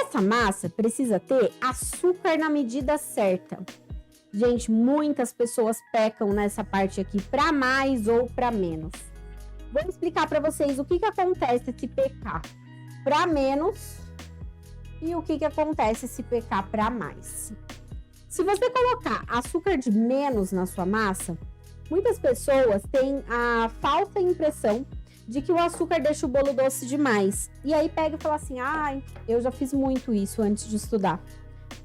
Essa massa precisa ter açúcar na medida certa. Gente, muitas pessoas pecam nessa parte aqui, para mais ou para menos. Vou explicar para vocês o que acontece se pecar para menos e o que acontece se pecar para mais. Se você colocar açúcar de menos na sua massa, muitas pessoas têm a falsa impressão de que o açúcar deixa o bolo doce demais. E aí pega e fala assim, ai, eu já fiz muito isso antes de estudar.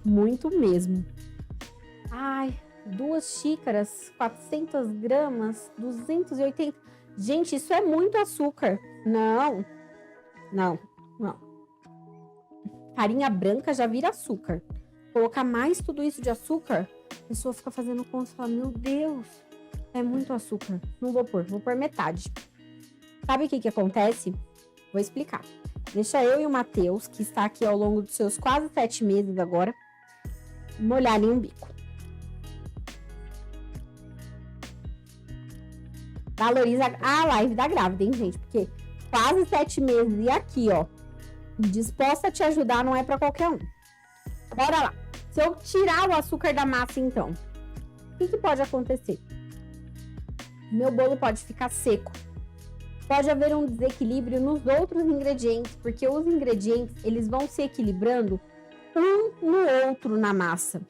Muito mesmo. Ai, 2 xícaras, 400 gramas, 280. Gente, isso é muito açúcar. Não. Farinha branca já vira açúcar. Colocar mais tudo isso de açúcar, a pessoa fica fazendo conta e fala, meu Deus, é muito açúcar. Não vou pôr metade. Sabe o que acontece? Vou explicar. Deixa eu e o Matheus, que está aqui ao longo dos seus quase 7 meses agora, molharem um bico. Valoriza a live da grávida, hein, gente? Porque quase 7 meses e aqui, ó, disposta a te ajudar não é para qualquer um. Bora lá. Se eu tirar o açúcar da massa, então, o que pode acontecer? Meu bolo pode ficar seco. Pode haver um desequilíbrio nos outros ingredientes, porque os ingredientes, eles vão se equilibrando um no outro na massa.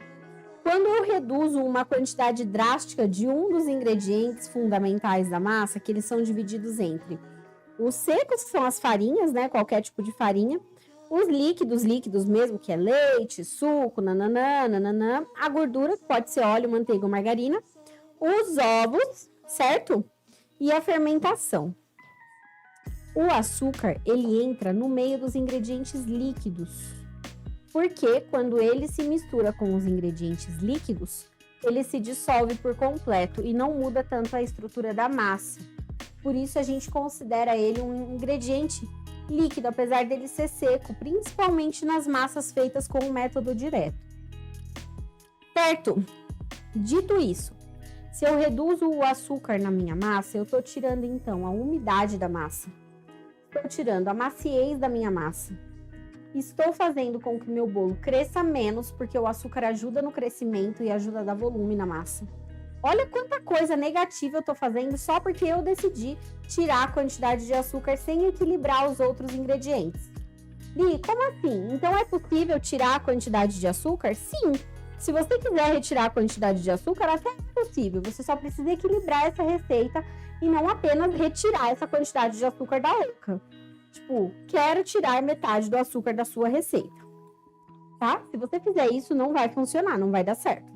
Quando eu reduzo uma quantidade drástica de um dos ingredientes fundamentais da massa, que eles são divididos entre os secos, que são as farinhas, né? Qualquer tipo de farinha. Os líquidos mesmo, que é leite, suco, nananã. A gordura, que pode ser óleo, manteiga ou margarina. Os ovos, certo? E a fermentação. O açúcar, ele entra no meio dos ingredientes líquidos. Porque quando ele se mistura com os ingredientes líquidos, ele se dissolve por completo e não muda tanto a estrutura da massa. Por isso a gente considera ele um ingrediente líquido, apesar dele ser seco, principalmente nas massas feitas com o método direto. Certo? Dito isso, se eu reduzo o açúcar na minha massa, eu estou tirando então a umidade da massa. Estou tirando a maciez da minha massa. Estou fazendo com que o meu bolo cresça menos, porque o açúcar ajuda no crescimento e ajuda a dar volume na massa. Olha quanta coisa negativa eu estou fazendo só porque eu decidi tirar a quantidade de açúcar sem equilibrar os outros ingredientes. Li, como assim? Então é possível tirar a quantidade de açúcar? Sim. Se você quiser retirar a quantidade de açúcar, até é possível. Você só precisa equilibrar essa receita e não apenas retirar essa quantidade de açúcar da outra. Tipo, quero tirar metade do açúcar da sua receita, tá? Se você fizer isso, não vai funcionar, não vai dar certo.